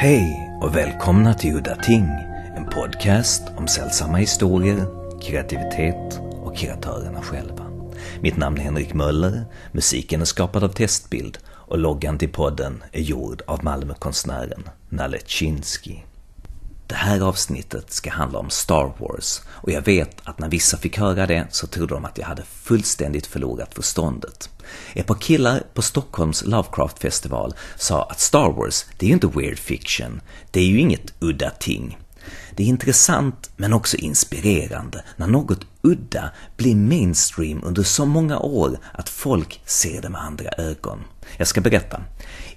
Hej och välkomna till Udda Ting, en podcast om sällsamma historier, kreativitet och kreatörerna själva. Mitt namn är Henrik Möller, musiken är skapad av Testbild och loggan till podden är gjord av Malmökonstnären Nalecinski. Det här avsnittet ska handla om Star Wars och jag vet att när vissa fick höra det så trodde de att jag hade fullständigt förlorat förståndet. Ett par killar på Stockholms Lovecraft-festival sa att Star Wars, det är ju inte weird fiction, det är ju inget udda ting. Det är intressant men också inspirerande när något udda blir mainstream under så många år att folk ser det med andra ögon. Jag ska berätta.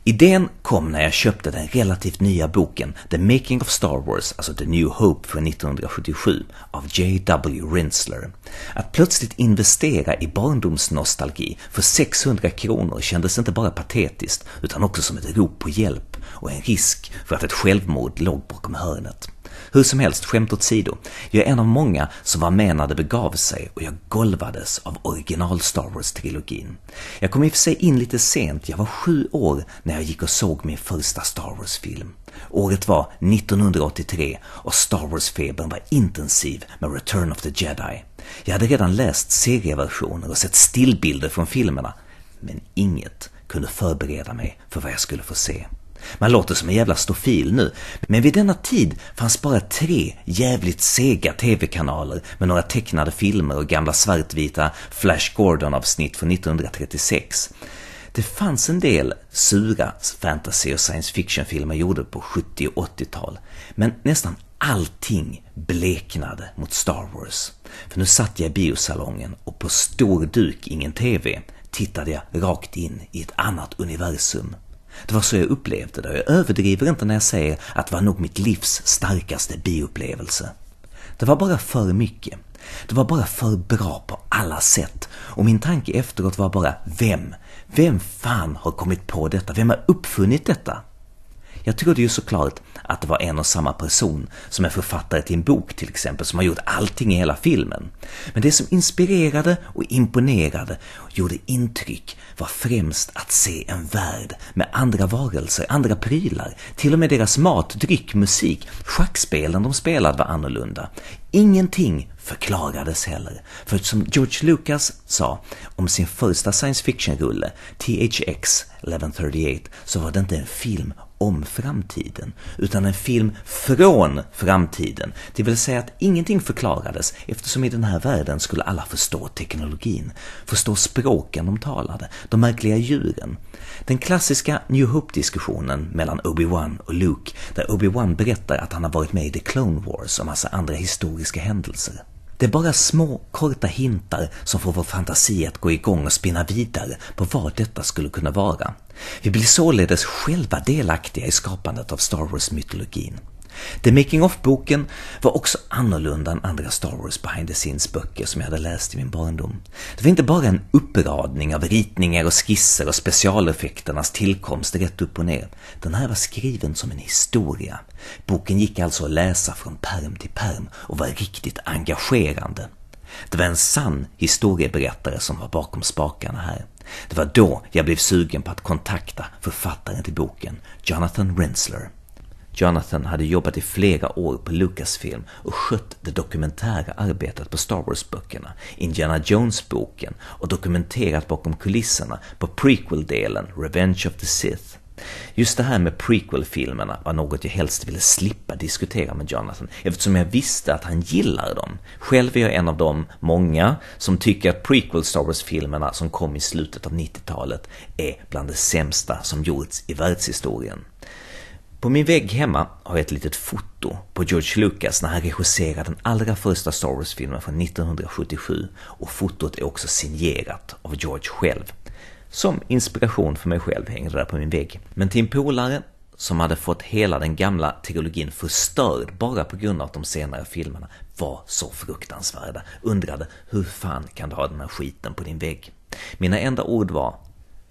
Idén kom när jag köpte den relativt nya boken The Making of Star Wars, alltså The New Hope från 1977 av J.W. Rinzler. Att plötsligt investera i barndomsnostalgi för 600 kronor kändes inte bara patetiskt utan också som ett rop på hjälp och en risk för att ett självmord låg bakom hörnet. Hur som helst, skämt åt sido. Jag är en av många som var med när det begav sig och jag golvades av original Star Wars-trilogin. Jag kom i och för sig in lite sent, jag var 7 år när jag gick och såg min första Star Wars-film. Året var 1983 och Star Wars-febern var intensiv med Return of the Jedi. Jag hade redan läst serieversioner och sett stillbilder från filmerna, men inget kunde förbereda mig för vad jag skulle få se. Man låter som en jävla stofil nu, men vid denna tid fanns bara 3 jävligt sega tv-kanaler med några tecknade filmer och gamla svartvita Flash Gordon-avsnitt från 1936. Det fanns en del sura fantasy- och science fiction-filmer gjorda på 70- och 80-tal, men nästan allting bleknade mot Star Wars. För nu satt jag i biosalongen och på stor duk, ingen tv, tittade jag rakt in i ett annat universum. Det var så jag upplevde det och jag överdriver inte när jag säger att det var nog mitt livs starkaste bioupplevelse. Det var bara för mycket. Det var bara för bra på alla sätt. Och min tanke efteråt var bara vem fan har kommit på detta? Vem har uppfunnit detta? Jag trodde ju såklart att det var en och samma person som är författare till en bok till exempel som har gjort allting i hela filmen. Men det som inspirerade och imponerade och gjorde intryck var främst att se en värld med andra varelser, andra prylar. Till och med deras mat, dryck, musik, schackspelen de spelade var annorlunda. Ingenting förklarades heller. För som George Lucas sa om sin första science fiction-rulle, THX 1138, så var det inte en film om framtiden, utan en film från framtiden. Det vill säga att ingenting förklarades eftersom i den här världen skulle alla förstå teknologin, förstå språken de talade, de märkliga djuren. Den klassiska New Hope-diskussionen mellan Obi-Wan och Luke, där Obi-Wan berättar att han har varit med i The Clone Wars och massa andra historiska händelser. Det är bara små, korta hintar som får vår fantasi att gå igång och spinna vidare på vad detta skulle kunna vara. Vi blir således själva delaktiga i skapandet av Star Wars-mytologin. The Making of-boken var också annorlunda än andra Star Wars behind the scenes-böcker som jag hade läst i min barndom. Det var inte bara en uppradning av ritningar och skisser och specialeffekternas tillkomst rätt upp och ner. Den här var skriven som en historia. Boken gick alltså att läsa från pärm till pärm och var riktigt engagerande. Det var en sann historieberättare som var bakom spakarna här. Det var då jag blev sugen på att kontakta författaren till boken, Jonathan Rinzler. Jonathan hade jobbat i flera år på Lucasfilm och skött det dokumentära arbetet på Star Wars-böckerna, Indiana Jones-boken och dokumenterat bakom kulisserna på prequel-delen Revenge of the Sith. Just det här med prequel-filmerna var något jag helst ville slippa diskutera med Jonathan eftersom jag visste att han gillar dem. Själv är jag en av de många som tycker att prequel-Star Wars-filmerna som kom i slutet av 90-talet är bland det sämsta som gjorts i världshistorien. På min vägg hemma har jag ett litet foto på George Lucas när han regisserade den allra första Star Wars-filmen från 1977 och fotot är också signerat av George själv. Som inspiration för mig själv hänger det där på min vägg. Men till en polare som hade fått hela den gamla trilogin förstörd bara på grund av att de senare filmerna var så fruktansvärda, undrade hur fan kan du ha den här skiten på din vägg? Mina enda ord var,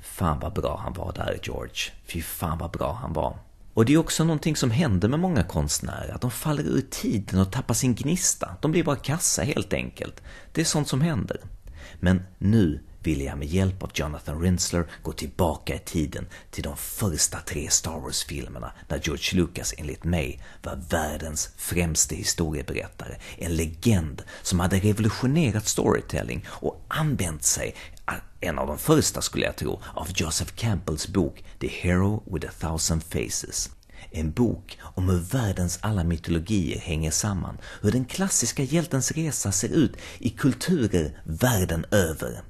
fan vad bra han var där George, fy fan vad bra han var. Och det är också någonting som händer med många konstnärer, att de faller ur tiden och tappar sin gnista. De blir bara kassa helt enkelt. Det är sånt som händer. Men nu ville jag med hjälp av Jonathan Rinzler gå tillbaka i tiden till de första 3 Star Wars-filmerna där George Lucas enligt mig var världens främste historieberättare. En legend som hade revolutionerat storytelling och använt sig, en av de första skulle jag tro, av Joseph Campbells bok The Hero with a Thousand Faces. En bok om hur världens alla mytologier hänger samman, hur den klassiska hjältens resa ser ut i kulturer världen över.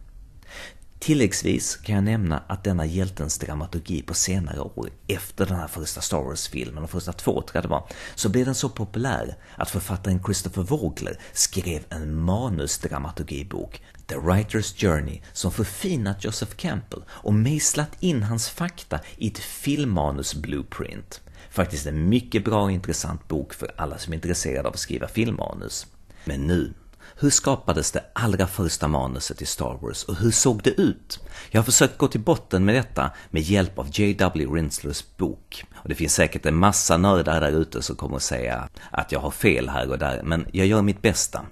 Tilläggsvis kan jag nämna att denna hjältens dramaturgi på senare år, efter den här första Star Wars-filmen, de första 2 tror jag det var, så blev den så populär att författaren Christopher Vogler skrev en manusdramaturgibok, The Writer's Journey, som förfinat Joseph Campbell och mejslat in hans fakta i ett filmmanus-blueprint. Faktiskt en mycket bra och intressant bok för alla som är intresserade av att skriva filmmanus. Men nu, hur skapades det allra första manuset i Star Wars och hur såg det ut? Jag har försökt gå till botten med detta med hjälp av J.W. Rinzlers bok. Och det finns säkert en massa nördar där ute som kommer att säga att jag har fel här och där, men jag gör mitt bästa.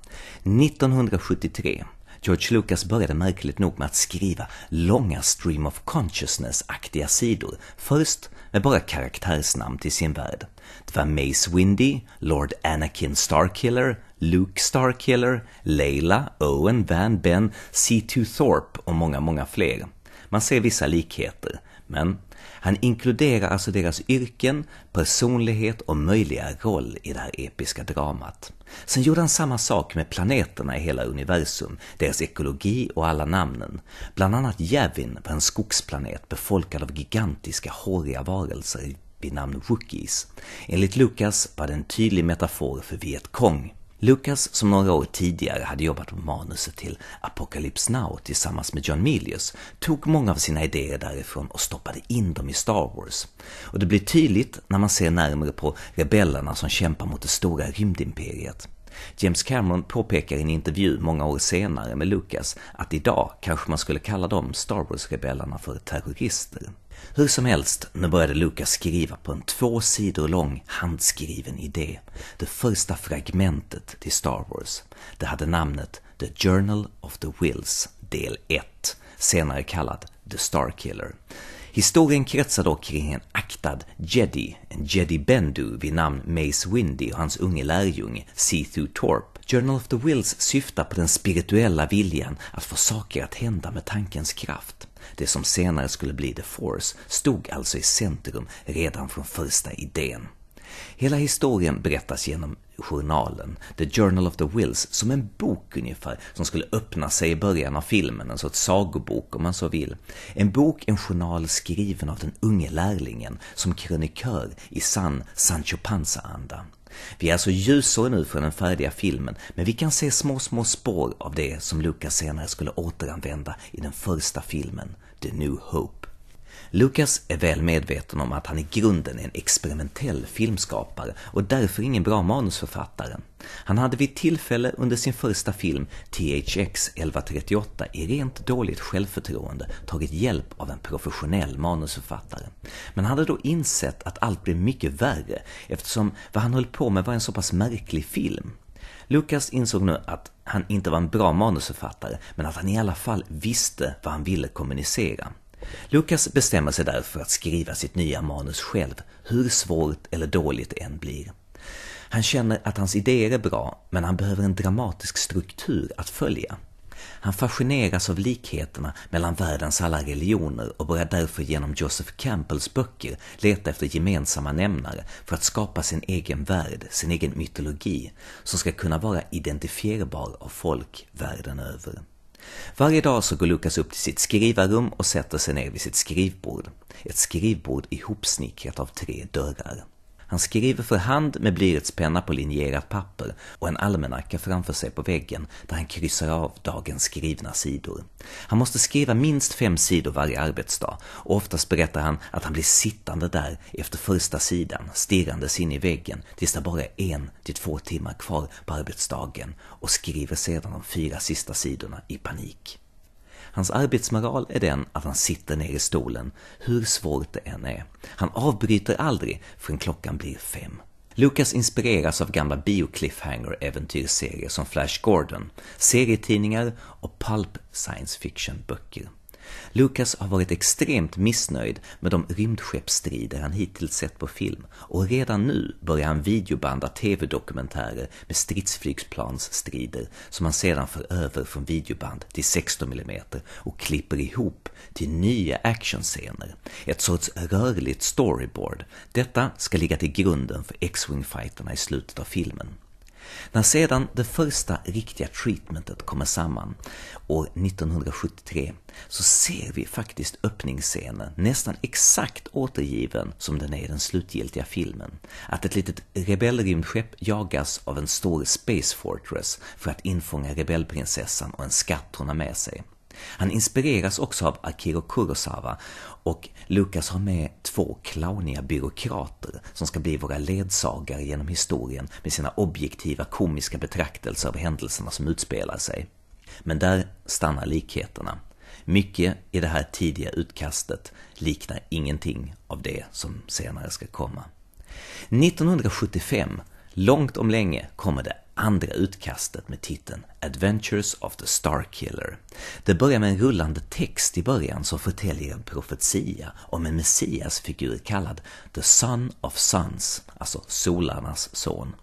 1973. George Lucas började märkligt nog med att skriva långa stream of consciousness-aktiga sidor. Först med bara karaktärsnamn till sin värld. Det var Mace Windy, Lord Anakin Starkiller, Luke Starkiller, Leila, Owen, Van Ben, C2 Thorpe och många fler. Man ser vissa likheter, men han inkluderar alltså deras yrken, personlighet och möjliga roll i det här episka dramat. Sen gjorde han samma sak med planeterna i hela universum, deras ekologi och alla namnen. Bland annat Yavin var en skogsplanet befolkad av gigantiska håriga varelser vid namn Wookiees. Enligt Lucas var det en tydlig metafor för Vietcong. Lucas, som några år tidigare hade jobbat på manuset till Apocalypse Now tillsammans med John Milius, tog många av sina idéer därifrån och stoppade in dem i Star Wars. Och det blir tydligt när man ser närmare på rebellerna som kämpar mot det stora rymdimperiet. James Cameron påpekar i en intervju många år senare med Lucas att idag kanske man skulle kalla de Star Wars-rebellerna för terrorister. Hur som helst, nu började Lucas skriva på en 2 sidor lång handskriven idé. Det första fragmentet till Star Wars. Det hade namnet The Journal of the Whills, del 1, senare kallad The Starkiller. Historien kretsar då kring en aktad Jedi, en Jedi Bendu vid namn Mace Windy och hans unge lärjunge C2 Thorpe. Journal of the Whills syftar på den spirituella viljan att få saker att hända med tankens kraft. Det som senare skulle bli The Force stod alltså i centrum redan från första idén. Hela historien berättas genom journalen, The Journal of the Whills, som en bok ungefär som skulle öppna sig i början av filmen, en sorts sagobok om man så vill. En bok, en journal skriven av den unge lärlingen som krönikör i sann Sancho Panza-anda. Vi är alltså ljusår nu från den färdiga filmen, men vi kan se små spår av det som Lucas senare skulle återanvända i den första filmen, The New Hope. Lucas är väl medveten om att han i grunden är en experimentell filmskapare och därför ingen bra manusförfattare. Han hade vid tillfälle under sin första film THX 1138 i rent dåligt självförtroende tagit hjälp av en professionell manusförfattare. Men han hade då insett att allt blev mycket värre eftersom vad han höll på med var en så pass märklig film. Lucas insåg nu att han inte var en bra manusförfattare, men att han i alla fall visste vad han ville kommunicera. Lucas bestämmer sig därför att skriva sitt nya manus själv, hur svårt eller dåligt det än blir. Han känner att hans idéer är bra, men han behöver en dramatisk struktur att följa. Han fascineras av likheterna mellan världens alla religioner och börjar därför genom Joseph Campbells böcker leta efter gemensamma nämnare för att skapa sin egen värld, sin egen mytologi, som ska kunna vara identifierbar av folk världen över. Varje dag så går Lucas upp till sitt skrivarrum och sätter sig ner vid sitt skrivbord. Ett skrivbord ihopsnickrat av 3 dörrar. Han skriver för hand med blyertspenna på linjerat papper och en almanacka framför sig på väggen där han kryssar av dagens skrivna sidor. Han måste skriva minst 5 sidor varje arbetsdag och oftast berättar han att han blir sittande där efter första sidan, stirrandes in i väggen tills det bara är 1 till 2 timmar kvar på arbetsdagen och skriver sedan de 4 sista sidorna i panik. Hans arbetsmoral är den att han sitter ner i stolen, hur svårt det än är. Han avbryter aldrig förrän klockan blir 5. Lucas inspireras av gamla bio-cliffhanger-äventyrsserier som Flash Gordon, serietidningar och pulp science fiction-böcker. Lucas har varit extremt missnöjd med de rymdskeppsstrider han hittills sett på film och redan nu börjar han videobanda tv-dokumentärer med stridsflygplansstrider som han sedan för över från videoband till 16 mm och klipper ihop till nya actionscener. Ett sorts rörligt storyboard. Detta ska ligga till grunden för X-Wing-fighterna i slutet av filmen. När sedan det första riktiga treatmentet kommer samman år 1973 så ser vi faktiskt öppningsscenen nästan exakt återgiven som den är i den slutgiltiga filmen. Att ett litet rebellrymdskepp jagas av en stor Space Fortress för att infånga rebellprinsessan och en skatt hon har med sig. Han inspireras också av Akira Kurosawa och Lucas har med 2 clowniga byråkrater som ska bli våra ledsagare genom historien med sina objektiva komiska betraktelser av händelserna som utspelar sig. Men där stannar likheterna. Mycket i det här tidiga utkastet liknar ingenting av det som senare ska komma. 1975, långt om länge, kommer det andra utkastet med titeln Adventures of the Starkiller. Det börjar med en rullande text i början som förtäljer en profetia om en messiasfigur kallad The Son of Suns, alltså solarnas son.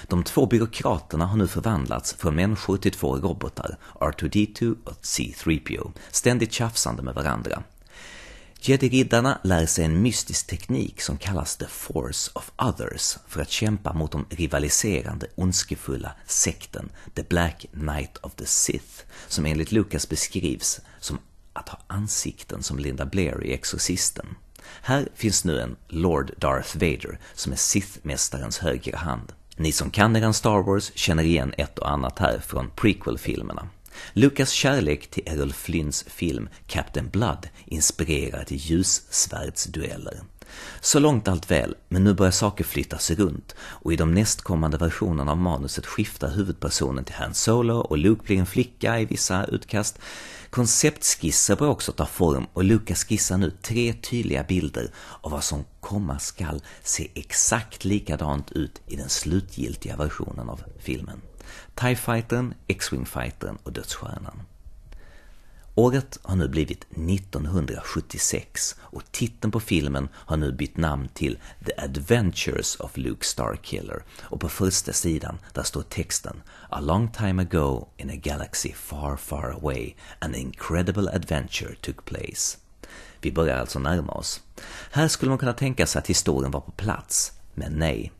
De 2 byråkraterna har nu förvandlats från människor till 2 robotar, R2-D2 och C-3PO, ständigt tjafsande med varandra. Jedi-riddarna lär sig en mystisk teknik som kallas The Force of Others för att kämpa mot de rivaliserande, ondskefulla sekten The Black Knight of the Sith, som enligt Lucas beskrivs som att ha ansikten som Linda Blair i Exorcisten. Här finns nu en Lord Darth Vader som är Sith-mästarens högra hand. Ni som kan eran Star Wars känner igen ett och annat här från prequel-filmerna. Lucas kärlek till Errol Flynns film Captain Blood inspirerar till ljussvärdsdueller. Så långt allt väl, men nu börjar saker flyttas runt och i de nästkommande versionerna av manuset skiftar huvudpersonen till Han Solo och Luke blir en flicka i vissa utkast. Konceptskisser bör också ta form och Lucas skissar nu 3 tydliga bilder av vad som komma skall se exakt likadant ut i den slutgiltiga versionen av filmen. TIE Fightern, X-Wing Fightern och Dödsstjärnan. Året har nu blivit 1976 och titeln på filmen har nu bytt namn till The Adventures of Luke Starkiller och på första sidan där står texten A long time ago in a galaxy far far away an incredible adventure took place. Vi börjar alltså närma oss. Här skulle man kunna tänka sig att historien var på plats, men nej.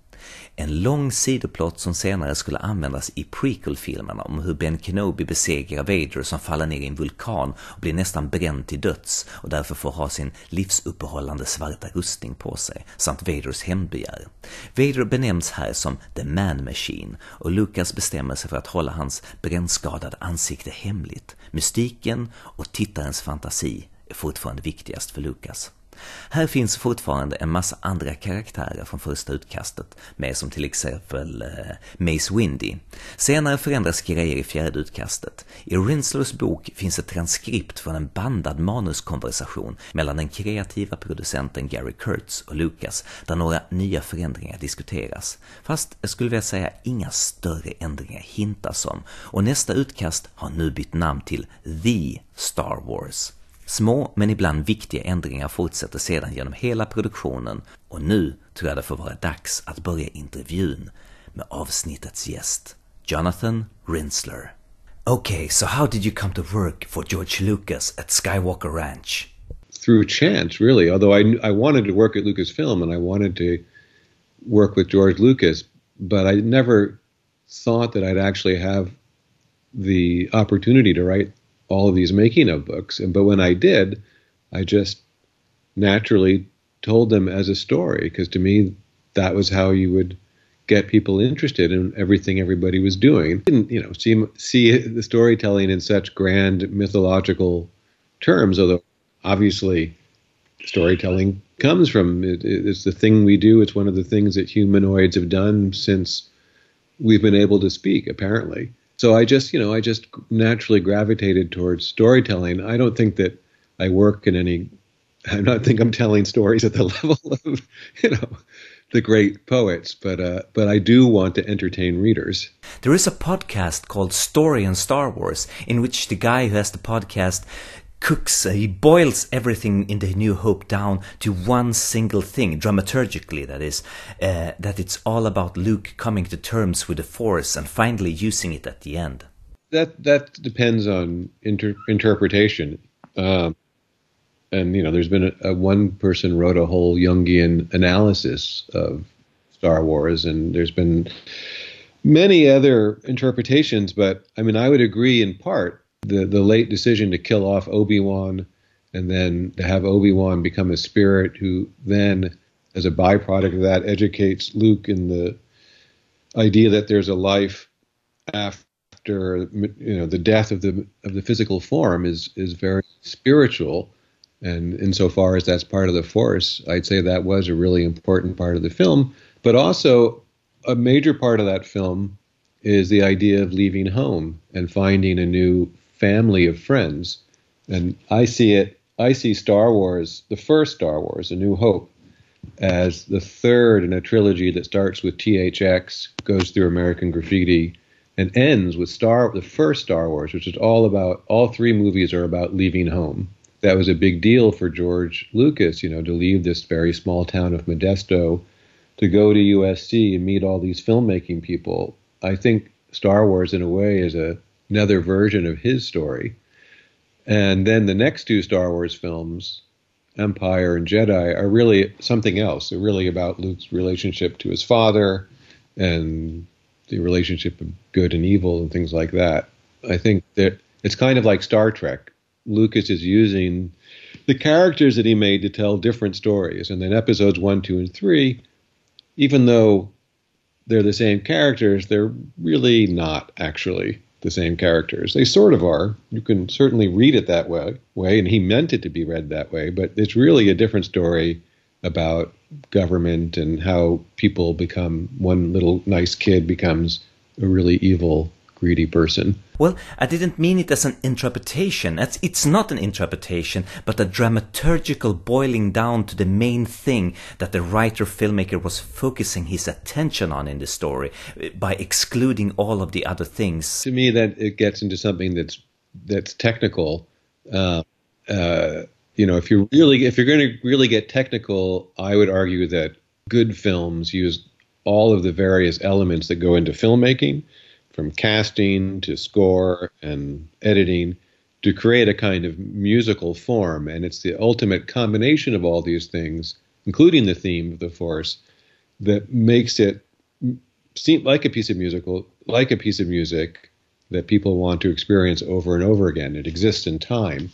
En lång sidoplott som senare skulle användas i prequel-filmerna om hur Ben Kenobi besegrar Vader som faller ner i en vulkan och blir nästan bränd till döds och därför får ha sin livsuppehållande svarta rustning på sig, samt Vaders hämndbegär. Vader benämns här som The Man Machine och Lucas bestämmer sig för att hålla hans brännskadade ansikte hemligt. Mystiken och tittarens fantasi är fortfarande viktigast för Lucas. Här finns fortfarande en massa andra karaktärer från första utkastet med, som till exempel Mace Windy. Senare förändras grejer i fjärde utkastet. I Rinzlers bok finns ett transkript från en bandad manuskonversation mellan den kreativa producenten Gary Kurtz och Lucas där några nya förändringar diskuteras. Fast jag skulle vilja säga inga större ändringar hintas om och nästa utkast har nu bytt namn till The Star Wars. Små men ibland viktiga ändringar fortsätter sedan genom hela produktionen och nu tror jag det får vara dags att börja intervjun med avsnittets gäst, Jonathan Rinzler. Okay, so how did you come to work for George Lucas at Skywalker Ranch? Through chance, really, although I wanted to work at Lucasfilm and I wanted to work with George Lucas, but I never thought that I'd actually have the opportunity to write all of these making of books. But when I did, I just naturally told them as a story, because to me, that was how you would get people interested in everything everybody was doing. I didn't, see the storytelling in such grand mythological terms, although obviously storytelling comes from, it's the thing we do. It's one of the things that humanoids have done since we've been able to speak, apparently. So I just naturally gravitated towards storytelling. I don't think that I work in any, I don't think I'm telling stories at the level of, the great poets, but I do want to entertain readers. There is a podcast called Story and Star Wars, in which the guy who has the podcast cooks, he boils everything in the New Hope down to one single thing, dramaturgically that is, that it's all about Luke coming to terms with the Force and finally using it at the end. That depends on interpretation. And, there's been one person wrote a whole Jungian analysis of Star Wars, and there's been many other interpretations, but I mean, I would agree in part. The late decision to kill off Obi-Wan and then to have Obi-Wan become a spirit who then, as a byproduct of that, educates Luke in the idea that there's a life after the death of the physical form is very spiritual. And insofar as that's part of the Force, I'd say that was a really important part of the film. But also a major part of that film is the idea of leaving home and finding a new family of friends. And I see Star Wars, the first Star Wars, A New Hope, as the third in a trilogy that starts with THX, goes through American Graffiti, and ends with the first Star Wars, which is all three movies are about leaving home. That was a big deal for George Lucas, to leave this very small town of Modesto, to go to USC and meet all these filmmaking people. I think Star Wars, in a way, is another version of his story. And then the next two Star Wars films, Empire and Jedi, are really something else. They're really about Luke's relationship to his father and the relationship of good and evil and things like that. I think that it's kind of like Star Trek. Lucas is using the characters that he made to tell different stories. And then episodes 1, 2, and 3, even though they're the same characters, they're really not actually the same characters. They sort of are. You can certainly read it that way, and he meant it to be read that way, but it's really a different story about government and how people become, one little nice kid becomes a really evil, greedy person. Well, I didn't mean it as an interpretation. It's not an interpretation, but a dramaturgical boiling down to the main thing that the writer-filmmaker was focusing his attention on in the story by excluding all of the other things. To me, that it gets into something that's technical. If you're going to really get technical, I would argue that good films use all of the various elements that go into filmmaking, from casting to score and editing, to create a kind of musical form. And it's the ultimate combination of all these things, including the theme of the Force, that makes it seem like a piece of music that people want to experience over and over again. It exists in time.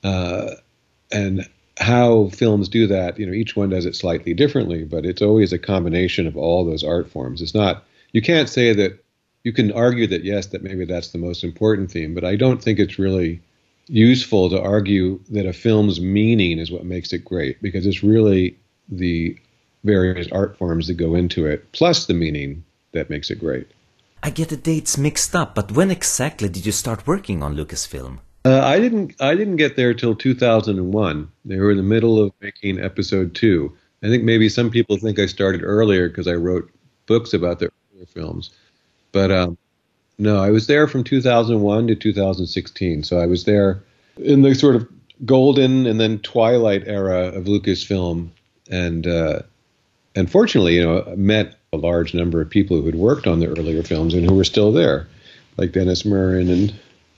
And how films do that, each one does it slightly differently, but it's always a combination of all those art forms. It's not, you can't say that. You can argue that, yes, that maybe that's the most important theme, but I don't think it's really useful to argue that a film's meaning is what makes it great, because it's really the various art forms that go into it, plus the meaning, that makes it great. I get the dates mixed up, but when exactly did you start working on Lucasfilm? I didn't get there till 2001. They were in the middle of making episode 2. I think maybe some people think I started earlier because I wrote books about the earlier films. But no, I was there from 2001 to 2016. So I was there in the sort of golden and then twilight era of Lucasfilm. And fortunately, I met a large number of people who had worked on the earlier films and who were still there, like Dennis Murin and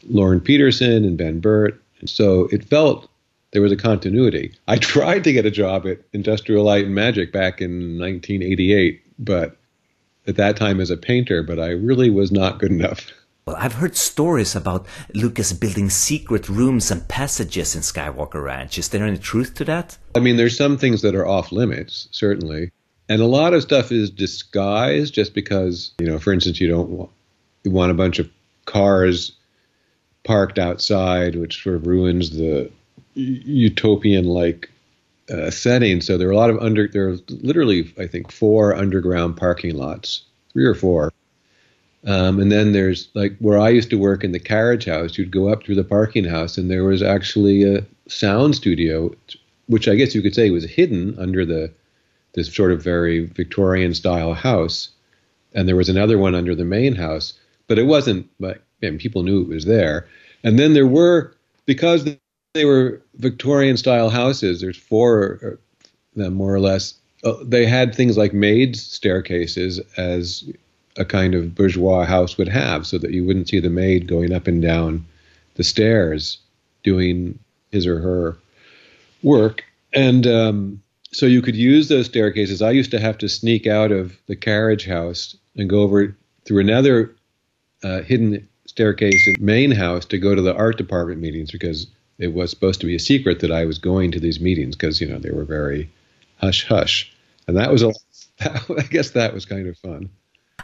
Lauren Peterson and Ben Burt. And so it felt there was a continuity. I tried to get a job at Industrial Light and Magic back in 1988, but at that time as a painter, but I really was not good enough. Well, I've heard stories about Lucas building secret rooms and passages in Skywalker Ranch. Is there any truth to that? I mean, there's some things that are off limits, certainly. And a lot of stuff is disguised just because, for instance, you want a bunch of cars parked outside, which sort of ruins the utopian-like setting. So there are there are literally, I think, 4 underground parking lots, 3 or 4. And then there's like where I used to work in the carriage house, you'd go up through the parking house and there was actually a sound studio, which I guess you could say was hidden under the this sort of very Victorian style house. And there was another one under the main house, but it wasn't like, people knew it was there. And then there were, because they were Victorian style houses, there's four of them more or less, they had things like maids' staircases as a kind of bourgeois house would have, so that you wouldn't see the maid going up and down the stairs doing his or her work. And so you could use those staircases. I used to have to sneak out of the carriage house and go over through another hidden staircase in the main house to go to the art department meetings, because it was supposed to be a secret that I was going to these meetings, because, you know, they were very hush-hush. And that was, I guess that was kind of fun.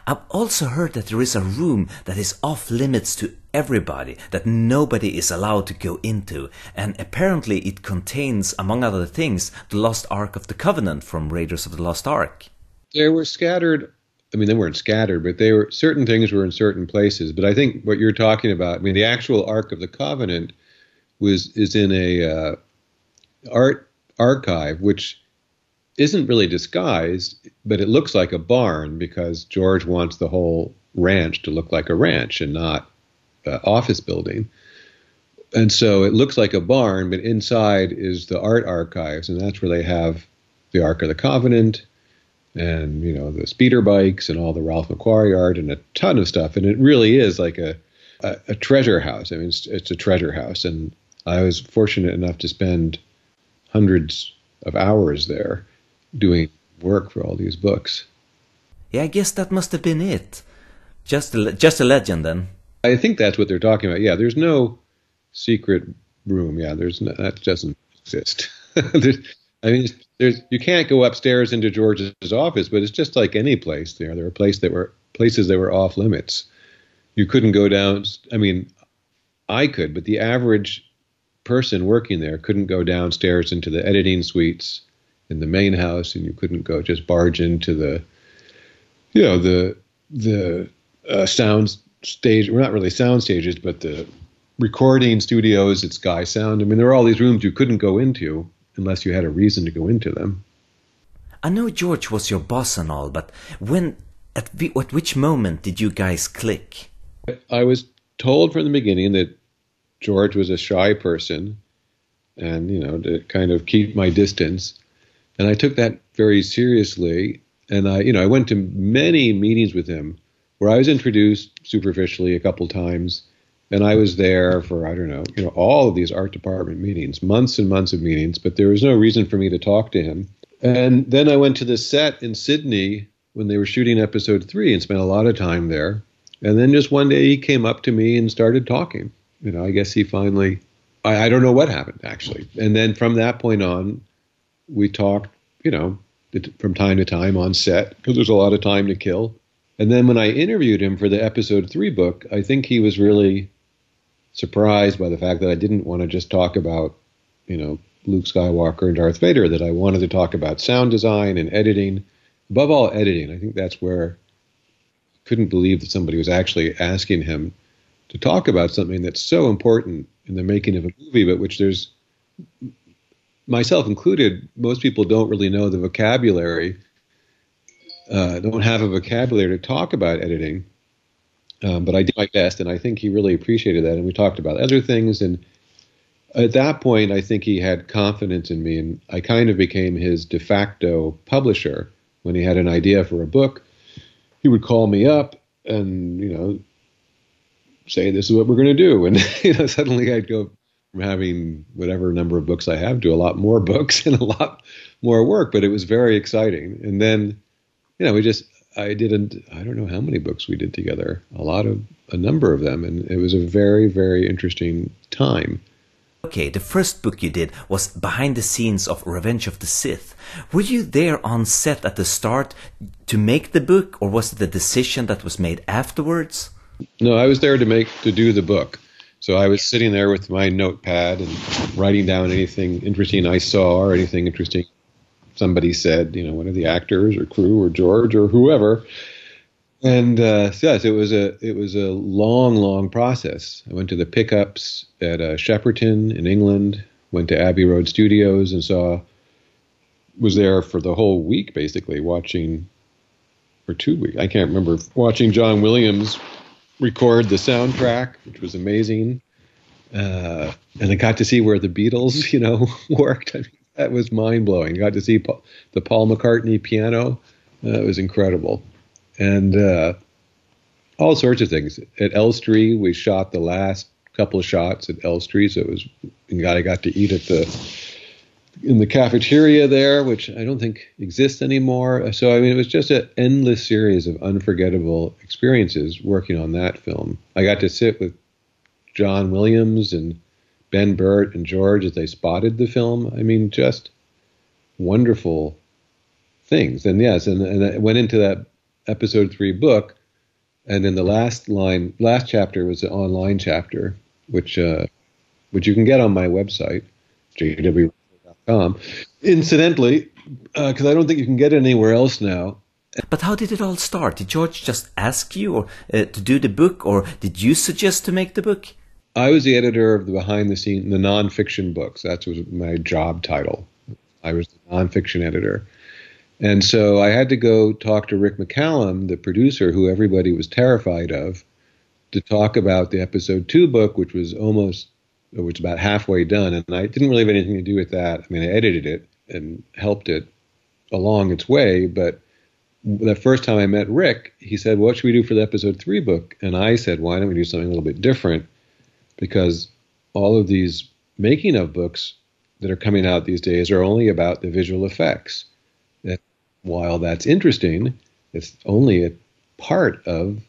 I've also heard that there is a room that is off limits to everybody, that nobody is allowed to go into, and apparently it contains, among other things, the Lost Ark of the Covenant from Raiders of the Lost Ark. They were scattered. I mean, they weren't scattered, but they were, certain things were in certain places. But I think what you're talking about, I mean, the actual Ark of the Covenant is in a art archive, which isn't really disguised, but it looks like a barn, because George wants the whole ranch to look like a ranch and not an office building. And so it looks like a barn, but inside is the art archives, and that's where they have the Ark of the Covenant and, you know, the speeder bikes and all the Ralph McQuarrie art and a ton of stuff. And it really is like a treasure house. I mean, it's a treasure house. And I was fortunate enough to spend hundreds of hours there doing work for all these books. Yeah, I guess that must have been it. Just a legend then. I think that's what they're talking about. Yeah, there's no secret room. Yeah, that doesn't exist. I mean, you can't go upstairs into George's office, but it's just like any place there. There were places that were off limits. You couldn't go down. I mean, I could, but the average person working there couldn't go downstairs into the editing suites in the main house, and you couldn't go just barge into the, you know, the sound stage. Well, not really sound stages, but the recording studios at Sky Sound. I mean, there were all these rooms you couldn't go into unless you had a reason to go into them. I know George was your boss and all, but at which moment did you guys click? I was told from the beginning that George was a shy person, and, you know, to kind of keep my distance. And I took that very seriously. And I went to many meetings with him where I was introduced superficially a couple times. And I was there for, I don't know, all of these art department meetings, months and months of meetings, but there was no reason for me to talk to him. And then I went to the set in Sydney when they were shooting episode 3 and spent a lot of time there. And then just one day he came up to me and started talking. I guess he finally, I don't know what happened, actually. And then from that point on, we talked, from time to time on set, because there's a lot of time to kill. And then when I interviewed him for the episode 3 book, I think he was really surprised by the fact that I didn't want to just talk about, Luke Skywalker and Darth Vader, that I wanted to talk about sound design and editing. Above all, editing. I think that's where I couldn't believe that somebody was actually asking him to talk about something that's so important in the making of a movie, but which there's, myself included, most people don't really know the vocabulary, don't have a vocabulary to talk about editing. But I did my best, and I think he really appreciated that. And we talked about other things. And at that point, I think he had confidence in me, and I kind of became his de facto publisher. When he had an idea for a book, he would call me up and, say, this is what we're going to do. And, suddenly I'd go from having whatever number of books I have to a lot more books and a lot more work. But it was very exciting. And then, I don't know how many books we did together, a number of them. And it was a very, very interesting time. Okay, the first book you did was behind the scenes of Revenge of the Sith. Were you there on set at the start to make the book, or was it a decision that was made afterwards? No, I was there to do the book. So I was sitting there with my notepad and writing down anything interesting I saw or anything interesting somebody said, one of the actors or crew or George or whoever. And yes, it was a long, long process. I went to the pickups at Shepperton in England, went to Abbey Road Studios and saw was there for the whole week, basically, watching, or 2 weeks, I can't remember, watching John Williams record the soundtrack, which was amazing. And I got to see where the Beatles, worked. I mean, that was mind-blowing. Got to see the Paul McCartney piano. It was incredible. And all sorts of things. At Elstree, we shot the last couple of shots at Elstree, so I got to eat in the cafeteria there, which I don't think exists anymore. So, I mean, it was just an endless series of unforgettable experiences working on that film. I got to sit with John Williams and Ben Burt and George as they spotted the film. I mean, just wonderful things. And yes, and I went into that episode 3 book, and then the last chapter was the online chapter, which you can get on my website, jw.com. Incidentally, because I don't think you can get it anywhere else now. But how did it all start? Did George just ask you to do the book, or did you suggest to make the book? I was the editor of the behind-the-scenes, the nonfiction books. That was my job title. I was the nonfiction editor. And so I had to go talk to Rick McCallum, the producer, who everybody was terrified of, to talk about the episode 2 book, which was about halfway done. And I didn't really have anything to do with that. I mean, I edited it and helped it along its way. But the first time I met Rick, he said, what should we do for the episode 3 book? And I said, why don't we do something a little bit different? Because all of these making of books that are coming out these days are only about the visual effects. And while that's interesting, it's only a part of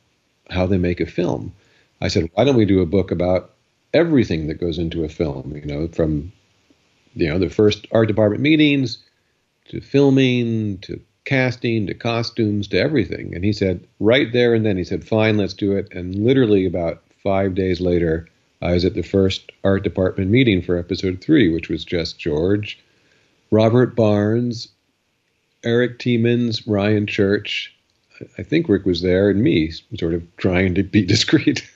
how they make a film. I said, why don't we do a book about everything that goes into a film, from the first art department meetings to filming to casting to costumes to everything. And he said, right there and then, he said, fine, let's do it. And literally about 5 days later, I was at the first art department meeting for episode 3, which was just George, Robert Barnes, Eric Tiemens, Ryan Church. I think Rick was there, and me, sort of trying to be discreet.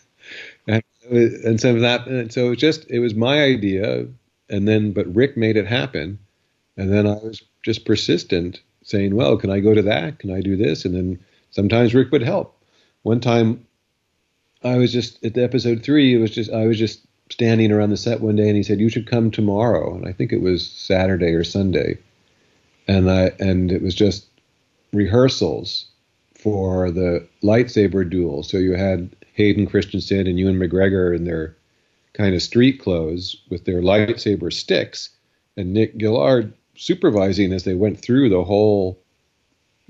and so it was my idea, but Rick made it happen. And then I was just persistent, saying, well, can I go to that? Can I do this? And then sometimes Rick would help. One time, I was just at the episode 3. I was just standing around the set one day, and he said, "You should come tomorrow." And I think it was Saturday or Sunday, and it was just rehearsals for the lightsaber duel. So you had Hayden Christensen and Ewan McGregor in their kind of street clothes with their lightsaber sticks, and Nick Gillard supervising as they went through the whole,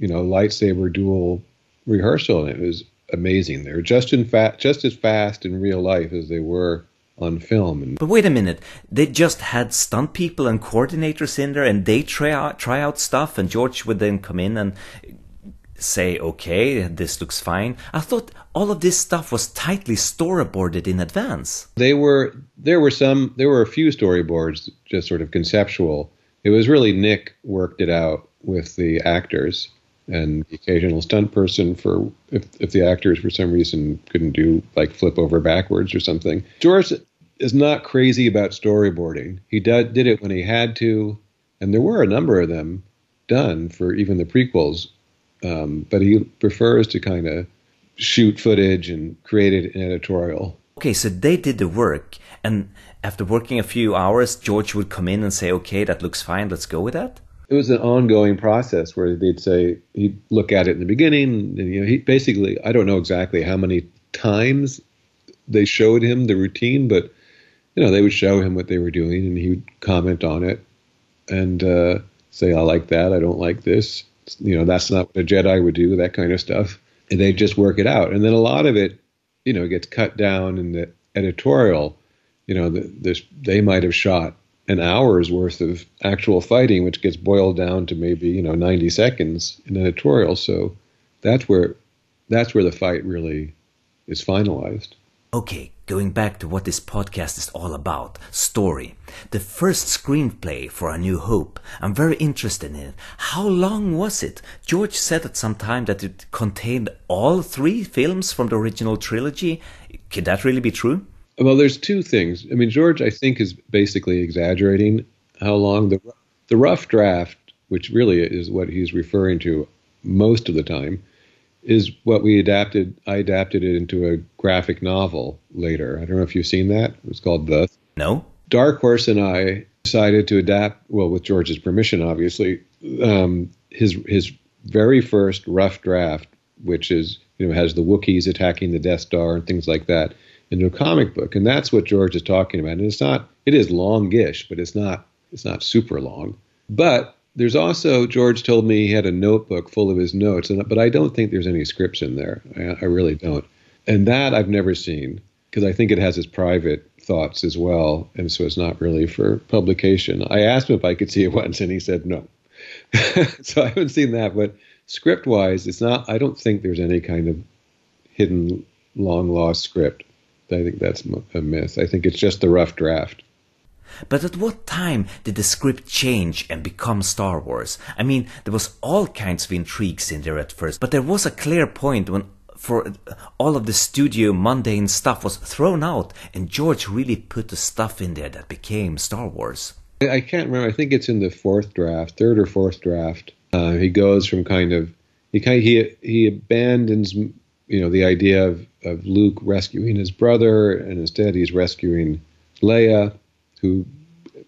lightsaber duel rehearsal, and it was amazing. They were just as fast in real life as they were on film. But wait a minute, they just had stunt people and coordinators in there, and they try out stuff, and George would then come in and say, okay, this looks fine. I thought all of this stuff was tightly storyboarded in advance. There were a few storyboards, just sort of conceptual. It was really Nick worked it out with the actors and the occasional stunt person for if the actors for some reason couldn't do like flip over backwards or something. George is not crazy about storyboarding. He did it when he had to, and there were a number of them done for even the prequels, but he prefers to kind of shoot footage and create it in editorial. Okay, so they did the work, and after working a few hours, George would come in and say, okay, that looks fine, let's go with that? It was an ongoing process where he'd look at it in the beginning, and he basically, I don't know exactly how many times they showed him the routine, but they would show him what they were doing, and he would comment on it and say, I like that, I don't like this, that's not what a Jedi would do, that kind of stuff. And they'd just work it out. And then a lot of it, gets cut down in the editorial. They might have shot an hour's worth of actual fighting, which gets boiled down to maybe 90 seconds in editorial. So that's where the fight really is finalized. Okay, going back to what this podcast is all about, story. The first screenplay for A New Hope, I'm very interested in it. How long was it? George said at some time that it contained all 3 films from the original trilogy. Could that really be true? Well, there's 2 things. I mean, George, I think, is basically exaggerating how long. The rough draft which really is what he's referring to most of the time, is what we adapted. I adapted it into a graphic novel later. I don't know if you've seen that. It was called The. No. Dark Horse and I decided to adapt, well, with George's permission, obviously, his very first rough draft, which is, has the Wookiees attacking the Death Star and things like that, into a comic book. And that's what George is talking about. And it is longish, but it's not super long. But there's also, George told me he had a notebook full of his notes, but I don't think there's any scripts in there. I really don't. And that I've never seen, because I think it has his private thoughts as well, and so it's not really for publication. I asked him if I could see it once, and he said no. So I haven't seen that, but script-wise, it's not. I don't think there's any kind of hidden, long-lost script. I think that's a myth. I think it's just the rough draft. But at what time did the script change and become Star Wars? I mean, there was all kinds of intrigues in there at first, but there was a clear point when for all of the studio mundane stuff was thrown out, and George really put the stuff in there that became Star Wars. I can't remember. I think it's in the third or fourth draft. He goes from he abandons, the idea of Luke rescuing his brother, and instead he's rescuing Leia, who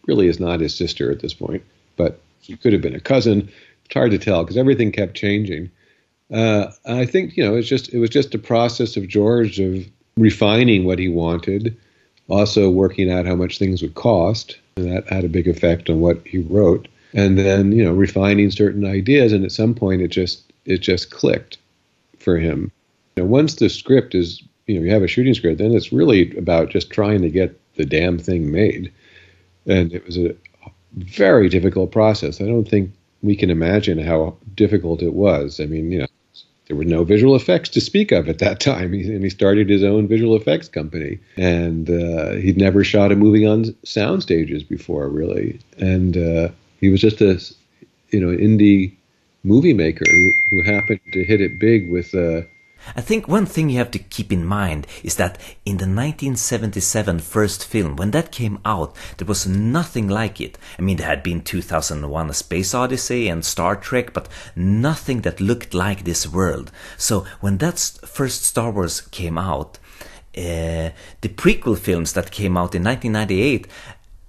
really is not his sister at this point, but she could have been a cousin. It's hard to tell because everything kept changing. I think, it was just a process of George of refining what he wanted, also working out how much things would cost, and that had a big effect on what he wrote. And then, refining certain ideas, and at some point it just clicked for him. Once the script is, you have a shooting script, then it's really about just trying to get the damn thing made. And it was a very difficult process. I don't think we can imagine how difficult it was. I mean, there were no visual effects to speak of at that time. He started his own visual effects company. And he'd never shot a movie on sound stages before, really. And he was just an indie movie maker who happened to hit it big with... I think one thing you have to keep in mind is that in the 1977 first film, when that came out, there was nothing like it. I mean, there had been 2001 A Space Odyssey and Star Trek, but nothing that looked like this world. So when that first Star Wars came out, the prequel films that came out in 1998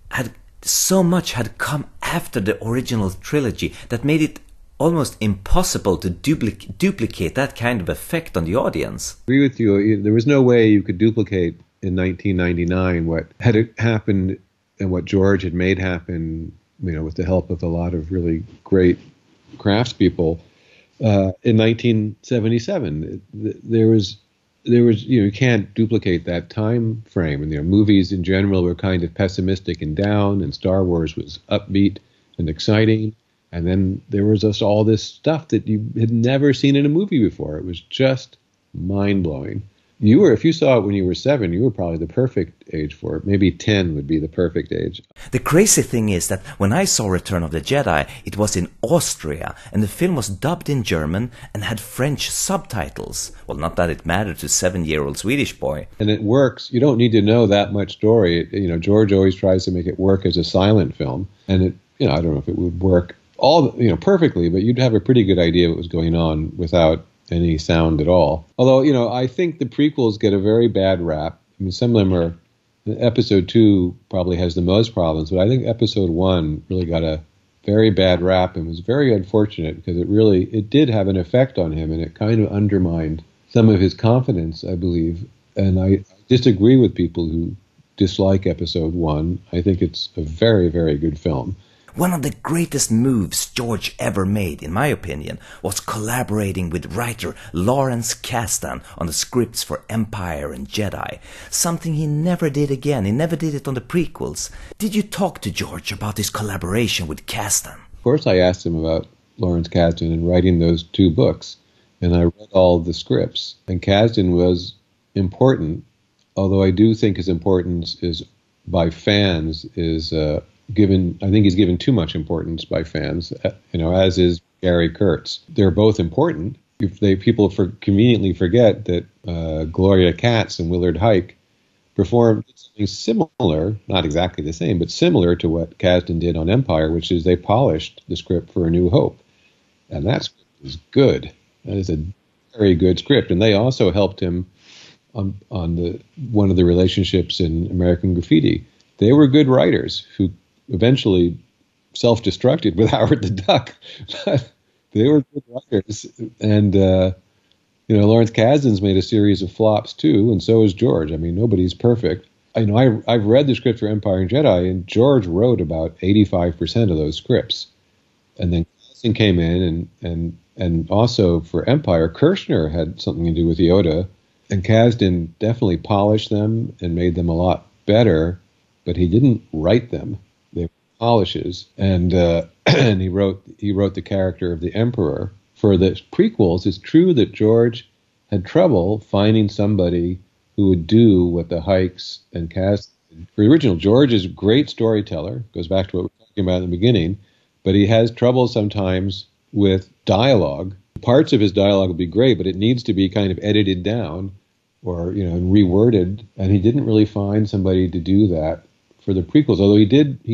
had come after the original trilogy that made it almost impossible to duplicate that kind of effect on the audience. I agree with you. There was no way you could duplicate in 1999 what had happened and what George had made happen, with the help of a lot of really great craftspeople. In 1977, there was you can't duplicate that time frame. And movies in general were kind of pessimistic and down, and Star Wars was upbeat and exciting. And then there was just all this stuff that you had never seen in a movie before. It was just mind-blowing. If you saw it when you were 7, you were probably the perfect age for it. Maybe 10 would be the perfect age. The crazy thing is that when I saw Return of the Jedi, it was in Austria, and the film was dubbed in German and had French subtitles. Well, not that it mattered to a 7-year-old Swedish boy. And it works. You don't need to know that much story. George always tries to make it work as a silent film, and I don't know if it would work perfectly, but you'd have a pretty good idea what was going on without any sound at all. Although, I think the prequels get a very bad rap. I mean, some of them are, episode 2 probably has the most problems, but I think episode 1 really got a very bad rap and was very unfortunate because it did have an effect on him, and it kind of undermined some of his confidence, I believe. And I disagree with people who dislike episode 1. I think it's a very, very good film. One of the greatest moves George ever made, in my opinion, was collaborating with writer Lawrence Kasdan on the scripts for Empire and Jedi. Something he never did again. He never did it on the prequels. Did you talk to George about his collaboration with Kasdan? Of course I asked him about Lawrence Kasdan and writing those 2 books. And I read all the scripts. And Kasdan was important, although I do think his importance is by fans is... I think he's given too much importance by fans, as is Gary Kurtz. They're both important. People conveniently forget that Gloria Katz and Willard Huyck performed something similar, not exactly the same, but similar to what Kasdan did on Empire, which is they polished the script for A New Hope. And that script is good. That is a very good script. And they also helped him on one of the relationships in American Graffiti. They were good writers who eventually self-destructed with Howard the Duck. But they were good writers. And, Lawrence Kasdan's made a series of flops too, and so has George. I mean, nobody's perfect. I've read the script for Empire and Jedi, and George wrote about 85% of those scripts. And then Kasdan came in, and also for Empire, Kirshner had something to do with Yoda, and Kasdan definitely polished them and made them a lot better, but he didn't write them. They were polishes, and and he wrote the character of the Emperor. For the prequels, it's true that George had trouble finding somebody who would do what the Hikes and Kasdan did. For the original, George is a great storyteller, goes back to what we were talking about in the beginning, but he has trouble sometimes with dialogue. Parts of his dialogue would be great, but it needs to be kind of edited down or, reworded, and he didn't really find somebody to do that for the prequels, although he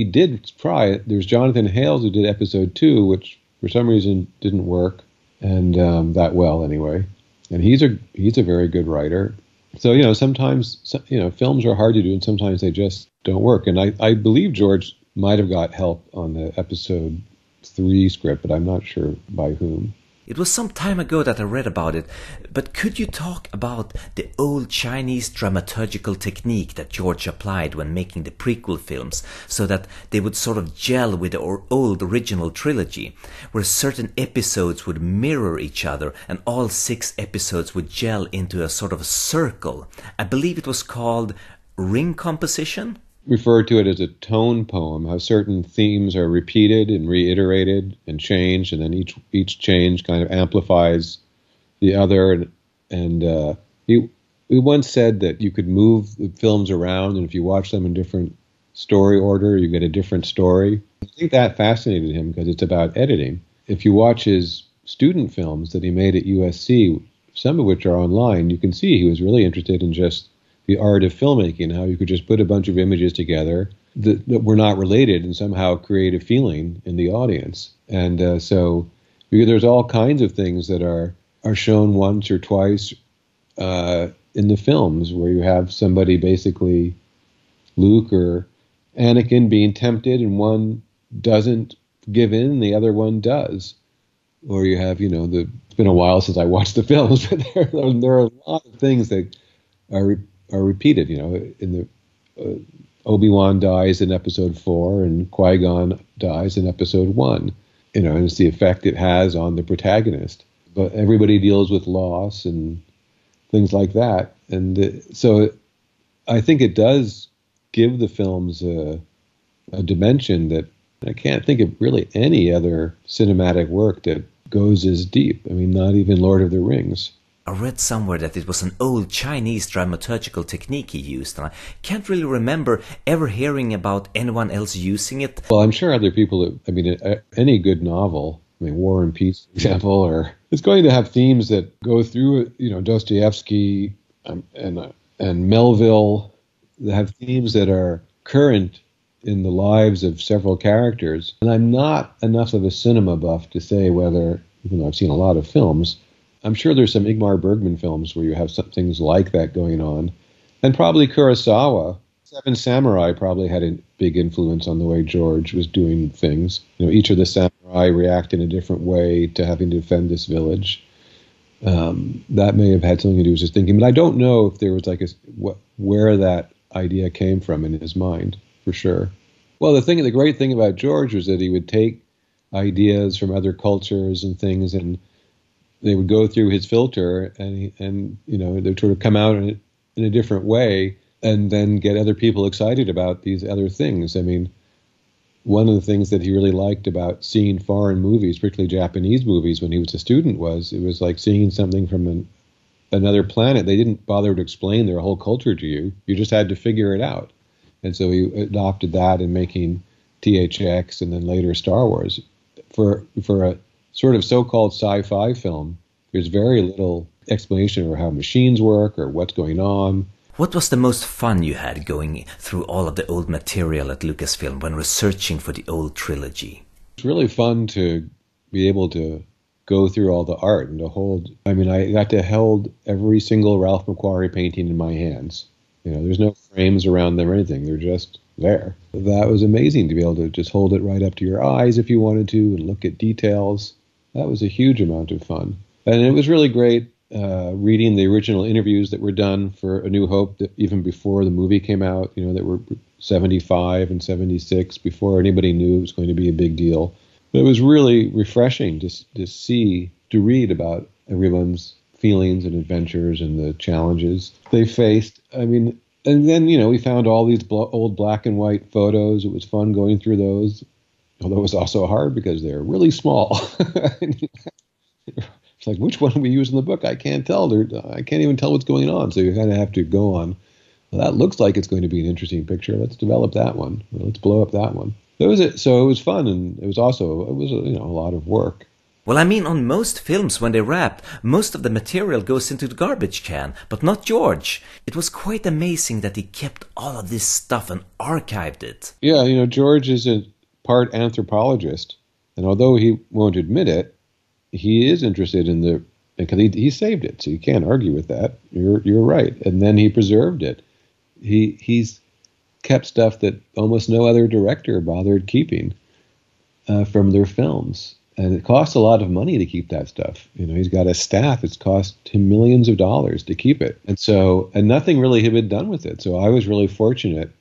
did try it. There's Jonathan Hales who did episode 2, which for some reason didn't work, and that well anyway. And he's a very good writer. So, sometimes, films are hard to do, and sometimes they just don't work. And I believe George might have got help on the episode 3 script, but I'm not sure by whom. It was some time ago that I read about it, but could you talk about the old Chinese dramaturgical technique that George applied when making the prequel films so that they would sort of gel with the old original trilogy, where certain episodes would mirror each other and all 6 episodes would gel into a sort of a circle? I believe it was called ring composition? Refer to it as a tone poem, how certain themes are repeated and reiterated and changed, and then each change kind of amplifies the other. And we once said that you could move the films around, and if you watch them in different story order, you get a different story. I think that fascinated him because it's about editing. If you watch his student films that he made at USC, some of which are online, you can see he was really interested in just the art of filmmaking, how you could just put a bunch of images together that were not related and somehow create a feeling in the audience. And so there's all kinds of things that are shown once or twice in the films where you have somebody, basically Luke or Anakin, being tempted and one doesn't give in and the other one does. Or you have, it's been a while since I watched the films, but there are a lot of things that are repeated, in the Obi-Wan dies in episode 4 and Qui-Gon dies in episode 1, and it's the effect it has on the protagonist. But everybody deals with loss and things like that. And so I think it does give the films a dimension that I can't think of really any other cinematic work that goes as deep. I mean, not even Lord of the Rings. I read somewhere that it was an old Chinese dramaturgical technique he used, and I can't really remember ever hearing about anyone else using it. Well, I'm sure other people, any good novel, War and Peace, for example, it's going to have themes that go through, Dostoevsky and Melville, that have themes that are current in the lives of several characters. And I'm not enough of a cinema buff to say whether, even though I've seen a lot of films, I'm sure there's some Ingmar Bergman films where you have some things like that going on. And probably Kurosawa. Seven Samurai probably had a big influence on the way George was doing things. Each of the samurai react in a different way to having to defend this village. That may have had something to do with his thinking. But I don't know if there was where that idea came from in his mind, for sure. Well, the great thing about George was that he would take ideas from other cultures and things, and they would go through his filter, and they'd sort of come out in a different way, and then get other people excited about these other things. I mean, one of the things that he really liked about seeing foreign movies, particularly Japanese movies, when he was a student, it was like seeing something from another planet. They didn't bother to explain their whole culture to you. You just had to figure it out. And so he adopted that in making THX and then later Star Wars. For a sort of so-called sci-fi film, there's very little explanation of how machines work or what's going on. What was the most fun you had going through all of the old material at Lucasfilm when researching for the old trilogy? It's really fun to be able to go through all the art and to hold. I mean, I got to hold every single Ralph McQuarrie painting in my hands. You know, there's no frames around them or anything. They're just there. That was amazing to be able to just hold it right up to your eyes if you wanted to and look at details. That was a huge amount of fun. And it was really great reading the original interviews that were done for A New Hope, that even before the movie came out, you know, that were 75 and 76, before anybody knew it was going to be a big deal. It was really refreshing to read about everyone's feelings and adventures and the challenges they faced. I mean, and then, you know, we found all these old black and white photos. It was fun going through those, although it was also hard because they're really small. It's like, which one we use in the book? I can't tell. I can't even tell what's going on. So you kind of have to go on, well, that looks like it's going to be an interesting picture. Let's develop that one. Well, let's blow up that one. That was it. So it was fun, and it was a lot of work. Well, I mean, on most films, when they wrap, most of the material goes into the garbage can, but not George. It was quite amazing that he kept all of this stuff and archived it. Yeah, you know, George is a part anthropologist, and although he won't admit it, he is interested in because he saved it, so you can't argue with that. You're right. And then he preserved it. He's kept stuff that almost no other director bothered keeping from their films. And it costs a lot of money to keep that stuff. You know, he's got a staff. It's cost him millions of dollars to keep it. And nothing really had been done with it. So I was really fortunate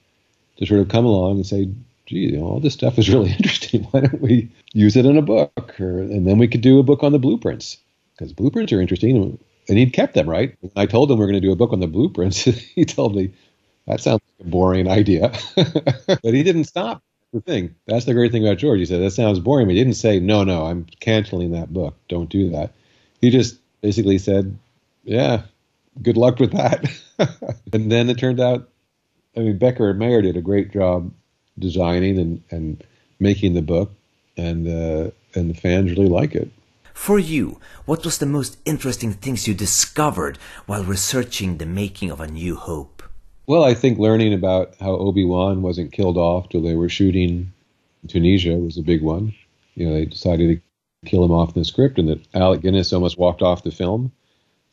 to sort of come along and say, gee, you know, all this stuff is really interesting. Why don't we use it in a book? And then we could do a book on the blueprints, because blueprints are interesting. And he'd kept them, right? When I told him we're going to do a book on the blueprints, he told me, that sounds like a boring idea. But he didn't stop. The thing. That's the great thing about George. He said, that sounds boring. But he didn't say, no, I'm canceling that book. Don't do that. He just basically said, yeah, good luck with that. And then it turned out, I mean, Becker and Mayer did a great job designing and making the book, and the fans really like it. For you, what was the most interesting things you discovered while researching the making of A New Hope? Well, I think learning about how Obi-Wan wasn't killed off till they were shooting in Tunisia was a big one. You know, they decided to kill him off in the script, and that Alec Guinness almost walked off the film.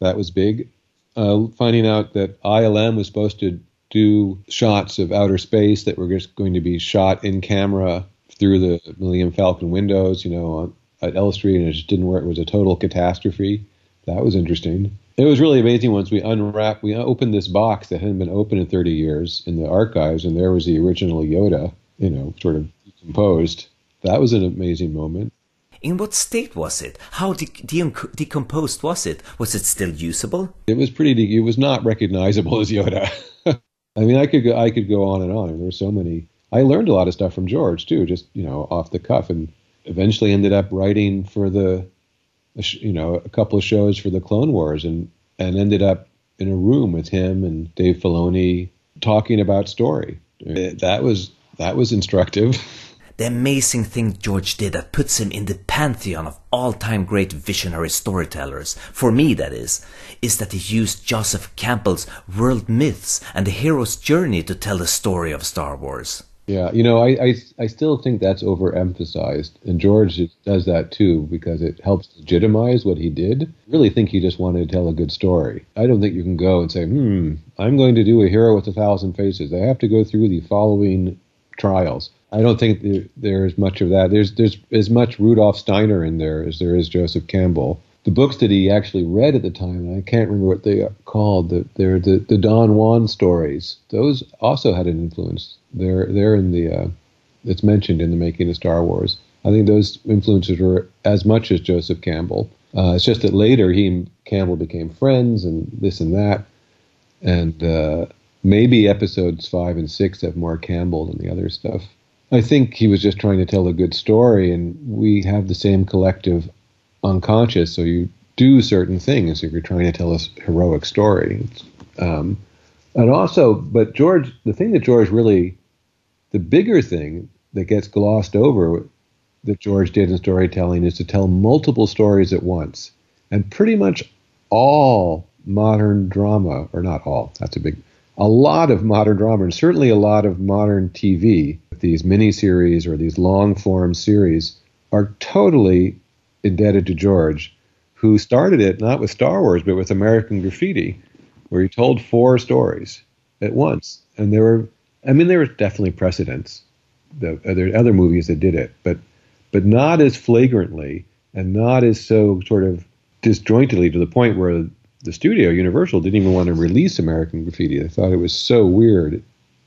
That was big. Finding out that ILM was supposed to do shots of outer space that were just going to be shot in camera through the Millennium Falcon windows, you know, at Elstree, and it just didn't work. It was a total catastrophe. That was interesting. It was really amazing once we opened this box that hadn't been opened in 30 years in the archives, and there was the original Yoda, you know, sort of decomposed. That was an amazing moment. In what state was it? How decomposed was it? Was it still usable? It was it was not recognizable as Yoda. I mean, I could go on and on. There were so many. I learned a lot of stuff from George too, just, you know, off the cuff, and eventually ended up writing for a couple of shows for the Clone Wars, and ended up in a room with him and Dave Filoni talking about story. That was instructive. The amazing thing George did that puts him in the pantheon of all-time great visionary storytellers, for me that is that he used Joseph Campbell's world myths and the hero's journey to tell the story of Star Wars. Yeah, you know, I still think that's overemphasized, and George does that too, because it helps legitimize what he did. I really think he just wanted to tell a good story. I don't think you can go and say, I'm going to do a hero with 1,000 faces. They have to go through the following trials. I don't think there's much of that. There's as much Rudolf Steiner in there as there is Joseph Campbell. The books that he actually read at the time, and I can't remember what they are called, they're the Don Juan stories. Those also had an influence. They're in the it's mentioned in the making of Star Wars. I think those influences were as much as Joseph Campbell. It's just that later he and Campbell became friends, and this and that, and maybe episodes 5 and 6 have more Campbell than the other stuff. I think he was just trying to tell a good story, and we have the same collective unconscious, so you do certain things if you're trying to tell a heroic story. And also, but George, the thing that George really, the bigger thing that gets glossed over that George did in storytelling is to tell multiple stories at once. And pretty much all modern drama, or not all, a lot of modern drama, and certainly a lot of modern TV, these miniseries or these long-form series, are totally indebted to George, who started it not with Star Wars, but with American Graffiti, where he told 4 stories at once. And there were definitely precedents. There are other movies that did it, but not as flagrantly and not as so sort of disjointedly, to the point where the studio, Universal, didn't even want to release American Graffiti. They thought it was so weird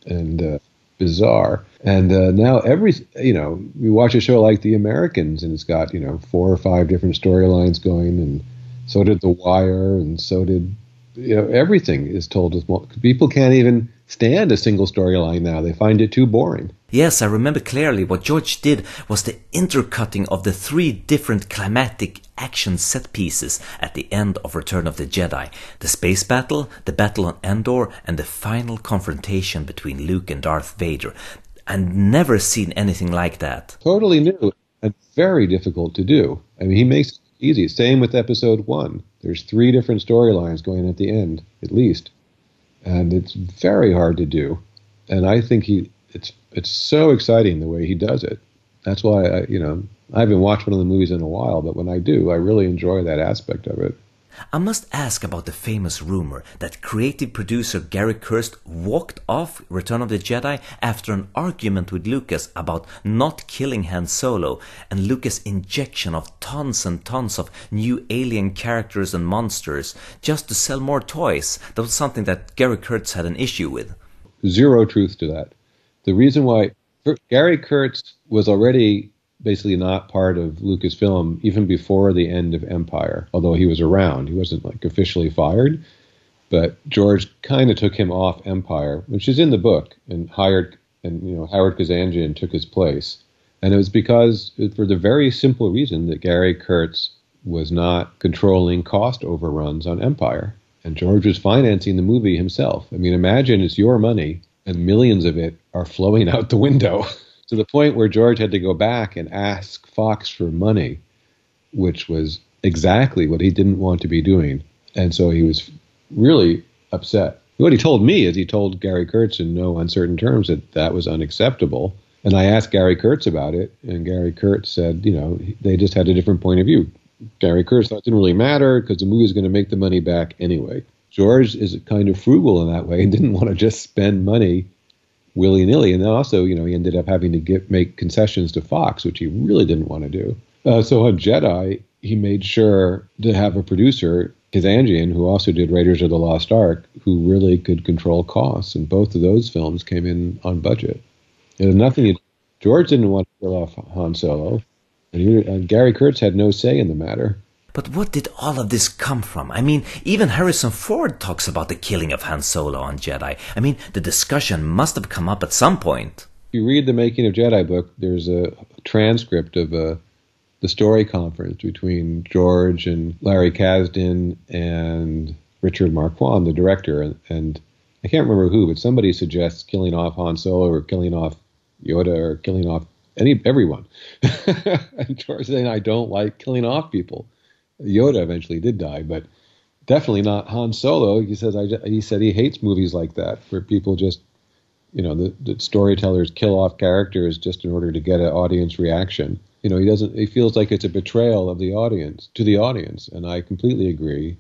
and bizarre. And now we watch a show like The Americans, and it's got 4 or 5 different storylines going, and so did The Wire, and so did everything is told as well. People can't even stand a single storyline now. They find it too boring. Yes, I remember clearly what George did was the intercutting of the 3 different climatic action set pieces at the end of Return of the Jedi. The space battle, the battle on Endor, and the final confrontation between Luke and Darth Vader. I'd never seen anything like that. Totally new and very difficult to do. I mean, he makes it easy. Same with episode 1. There's 3 different storylines going at the end, at least. And it's very hard to do. And I think it's so exciting the way he does it. That's why I haven't watched one of the movies in a while, but when I do, I really enjoy that aspect of it. I must ask about the famous rumor that creative producer Gary Kurtz walked off Return of the Jedi after an argument with Lucas about not killing Han Solo, and Lucas' injection of tons and tons of new alien characters and monsters just to sell more toys. That was something that Gary Kurtz had an issue with. Zero truth to that. The reason why Gary Kurtz was already basically not part of Lucasfilm even before the end of Empire, although he was around. He wasn't officially fired, but George kind of took him off Empire, which is in the book, and Howard Kazanjian took his place. And it was for the very simple reason that Gary Kurtz was not controlling cost overruns on Empire. And George was financing the movie himself. I mean, imagine it's your money and millions of it are flowing out the window to the point where George had to go back and ask Fox for money, which was exactly what he didn't want to be doing. And so he was really upset. What he told me is he told Gary Kurtz in no uncertain terms that was unacceptable. And I asked Gary Kurtz about it, and Gary Kurtz said, they just had a different point of view. Gary Kurtz thought it didn't really matter because the movie was going to make the money back anyway. George is kind of frugal in that way and didn't want to just spend money willy-nilly. And then also, he ended up having to make concessions to Fox, which he really didn't want to do. So on Jedi, he made sure to have a producer, Kazanjian, who also did Raiders of the Lost Ark, who really could control costs. And both of those films came in on budget. It had nothing. George didn't want to kill off Han Solo. And Gary Kurtz had no say in the matter. But what did all of this come from? I mean, even Harrison Ford talks about the killing of Han Solo on Jedi. I mean, the discussion must have come up at some point. If you read the Making of Jedi book, there's a transcript of the story conference between George and Larry Kasdan and Richard Marquand, the director. And I can't remember who, but somebody suggests killing off Han Solo or killing off Yoda or killing off everyone. And George saying, I don't like killing off people. Yoda eventually did die, but definitely not Han Solo. He said he hates movies like that, where people just, the storytellers kill off characters just in order to get an audience reaction. He feels like it's a betrayal of the audience to the audience, and I completely agree,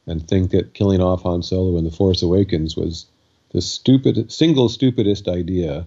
and think that killing off Han Solo in The Force Awakens was the single stupidest idea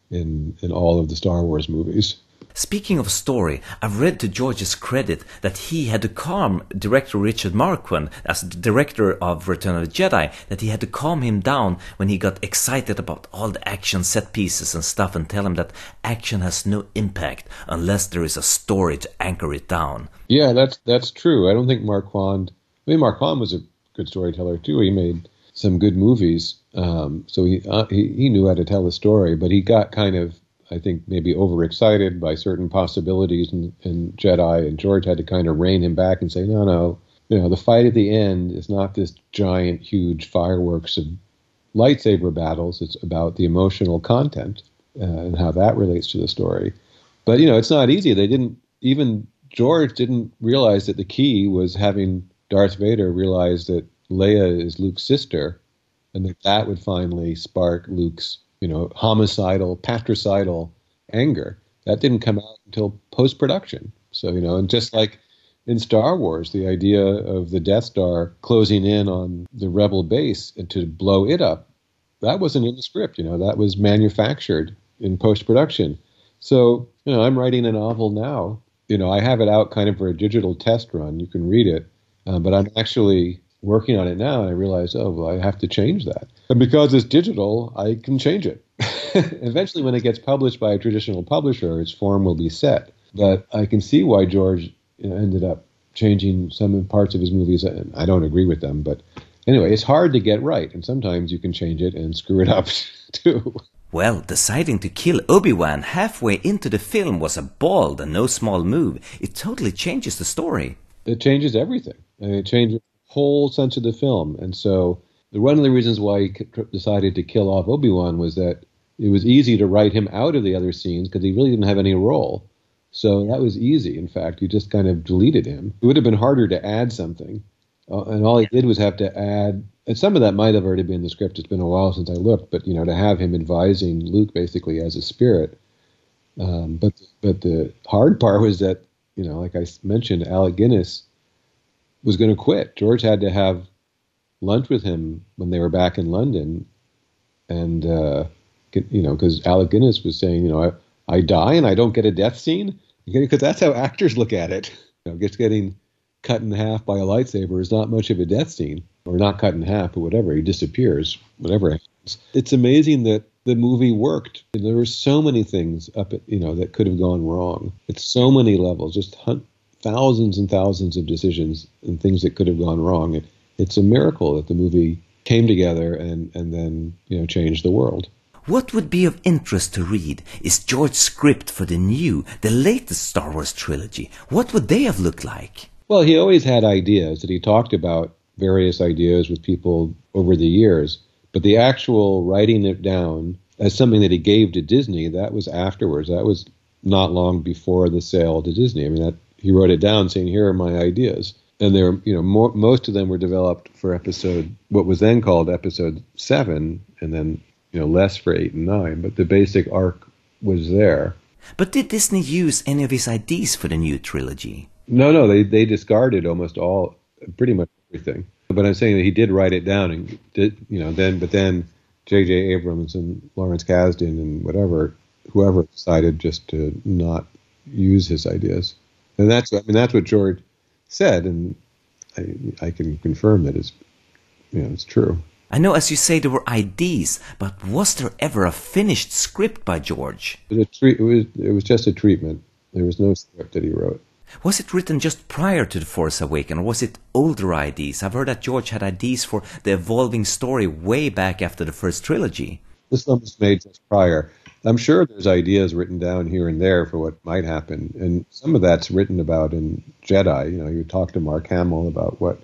in all of the Star Wars movies. Speaking of story, I've read to George's credit that he had to calm director Richard Marquand, as the director of Return of the Jedi, that he had to calm him down when he got excited about all the action set pieces and stuff, and tell him that action has no impact unless there is a story to anchor it down. Yeah, that's true. I don't think Marquand was a good storyteller too. He made some good movies, so he knew how to tell a story, but he got kind of, I think, maybe overexcited by certain possibilities in Jedi, and George had to kind of rein him back and say, no, the fight at the end is not this giant, huge fireworks of lightsaber battles. It's about the emotional content and how that relates to the story. But, it's not easy. George didn't realize that the key was having Darth Vader realize that Leia is Luke's sister and that would finally spark Luke's, homicidal, patricidal anger. That didn't come out until post-production. So, and just like in Star Wars, the idea of the Death Star closing in on the Rebel base and to blow it up, that wasn't in the script. That was manufactured in post-production. So, I'm writing a novel now. I have it out kind of for a digital test run. You can read it. But I'm actually working on it now, and I realize, I have to change that. And because it's digital, I can change it. Eventually, when it gets published by a traditional publisher, its form will be set. But I can see why George ended up changing some parts of his movies, and I don't agree with them. But anyway, it's hard to get right, and sometimes you can change it and screw it up, too. Well, deciding to kill Obi-Wan halfway into the film was a bold and no small move. It totally changes the story. It changes everything. And it changes the whole sense of the film. And so one of the reasons why he decided to kill off Obi-Wan was that it was easy to write him out of the other scenes because he really didn't have any role. So that was easy. In fact, you just kind of deleted him. It would have been harder to add something. And all he did was have to add, and some of that might have already been in the script. It's been a while since I looked, but, to have him advising Luke basically as a spirit. But the hard part was that, like I mentioned, Alec Guinness was going to quit. George had to have lunch with him when they were back in London. And, because Alec Guinness was saying, I die and I don't get a death scene. Because that's how actors look at it. Just getting cut in half by a lightsaber is not much of a death scene. Or not cut in half, or whatever. He disappears, whatever happens. It's amazing that the movie worked. There were so many things that could have gone wrong. At so many levels, just thousands and thousands of decisions and things that could have gone wrong. It's a miracle that the movie came together and then, changed the world. What would be of interest to read is George's script for the latest Star Wars trilogy. What would they have looked like? Well, he always had ideas that he talked about, various ideas with people over the years, but the actual writing it down as something that he gave to Disney, that was afterwards. That was not long before the sale to Disney. I mean, he wrote it down saying, here are my ideas. And there, most of them were developed for what was then called episode 7, and then, less for 8 and 9, but the basic arc was there. But did Disney use any of his ideas for the new trilogy? No, they discarded pretty much everything. But I'm saying that he did write it down, and then J.J. Abrams and Lawrence Kasdan and whoever decided just to not use his ideas. And that's what George said, and I can confirm that it's true. I know, as you say, there were ideas, but was there ever a finished script by George? It was just a treatment. There was no script that he wrote. Was it written just prior to The Force Awakens, or was it older ideas? I've heard that George had ideas for the evolving story way back after the first trilogy. This one was made just prior. I'm sure there's ideas written down here and there for what might happen, and some of that's written about in Jedi. You talk to Mark Hamill about what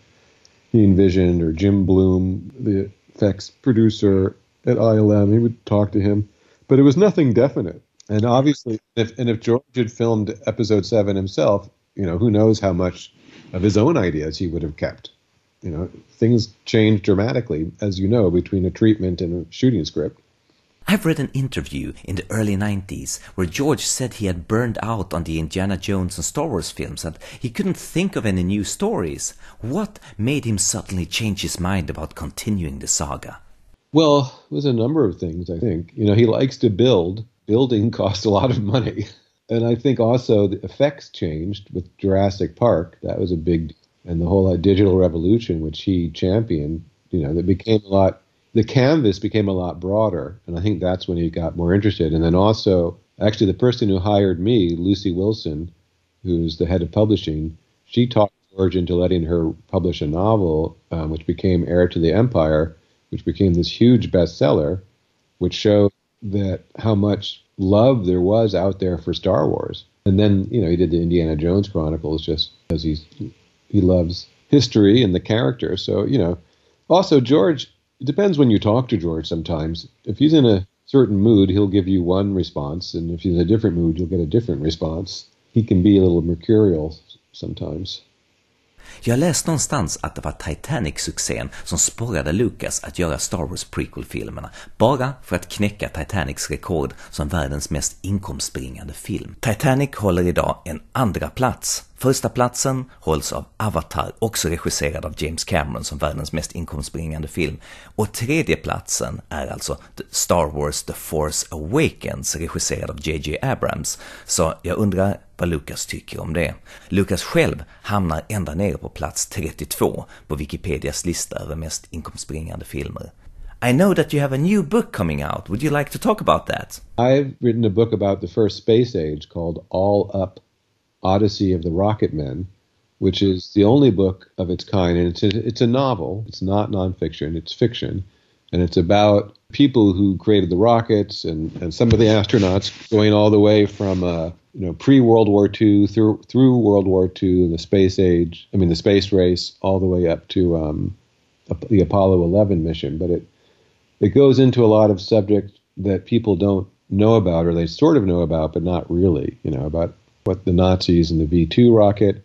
he envisioned, or Jim Bloom, the effects producer at ILM, he would talk to him, but it was nothing definite. And obviously, if George had filmed episode 7 himself, who knows how much of his own ideas he would have kept. Things change dramatically, as you know, between a treatment and a shooting script. I've read an interview in the early 90s where George said he had burned out on the Indiana Jones and Star Wars films and he couldn't think of any new stories. What made him suddenly change his mind about continuing the saga? Well, it was a number of things, I think. He likes to build. Building costs a lot of money. And I think also the effects changed with Jurassic Park. That was a big, and the whole digital revolution, which he championed, that became the canvas became a lot broader. And I think that's when he got more interested. And then also, actually, the person who hired me, Lucy Wilson, who's the head of publishing, she talked George into letting her publish a novel, which became Heir to the Empire, which became this huge bestseller, which showed that how much love there was out there for Star Wars. And then, he did the Indiana Jones Chronicles just because he loves history and the character. So, also George, it depends when you talk to George sometimes. If he's in a certain mood, he'll give you one response. And if he's in a different mood, you'll get a different response. He can be a little mercurial sometimes. Jag läste någonstans att det var Titanic-succén som sporrade Lucas att göra Star Wars prequel-filmerna, bara för att knäcka Titanics rekord som världens mest inkomstbringande film. Titanic håller idag en andra plats. Första platsen hålls av Avatar, också regisserad av James Cameron som världens mest inkomstbringande film. Och tredje platsen är alltså Star Wars The Force Awakens, regisserad av J.J. Abrams. Så jag undrar vad Lucas tycker om det. Lucas själv hamnar ända nere på plats 32 på Wikipedias lista över mest inkomstbringande filmer. I know that you have a new book coming out. Would you like to talk about that? I've written a book about the first space age called All Up, Odyssey of the Rocket Men, which is the only book of its kind, and it's a novel. It's not nonfiction, it's fiction, and it's about people who created the rockets and some of the astronauts going all the way from pre-World War II through World War II, the space age, the space race, all the way up to the Apollo 11 mission. But it goes into a lot of subjects that people don't know about, or they sort of know about, but not really, about what the Nazis and the V2 rocket,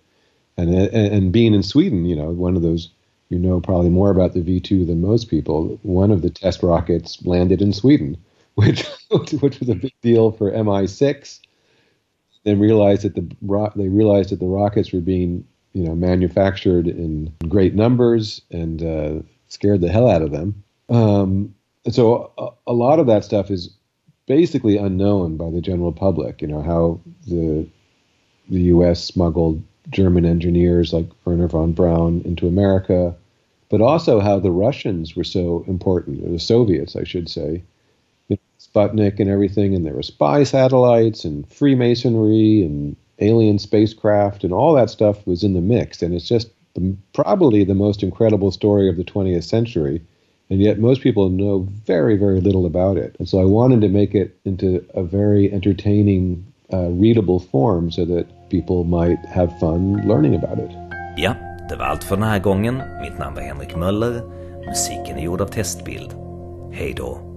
and being in Sweden, one of those, probably more about the V2 than most people. One of the test rockets landed in Sweden, which was a big deal for MI6. Then realized that the rockets were being, manufactured in great numbers and scared the hell out of them. So a lot of that stuff is basically unknown by the general public. How the U.S. smuggled German engineers like Werner von Braun into America, but also how the Russians were so important, or the Soviets, I should say, Sputnik and everything, and there were spy satellites and Freemasonry and alien spacecraft, and all that stuff was in the mix, and it's just probably the most incredible story of the 20th century, and yet most people know very, very little about it. And so I wanted to make it into a very entertaining, readable form so that people might have fun learning about it. Ja, det var allt för den här gången. Mitt namn var Henrik Möller. Musiken är gjord av Testbild. Hej då.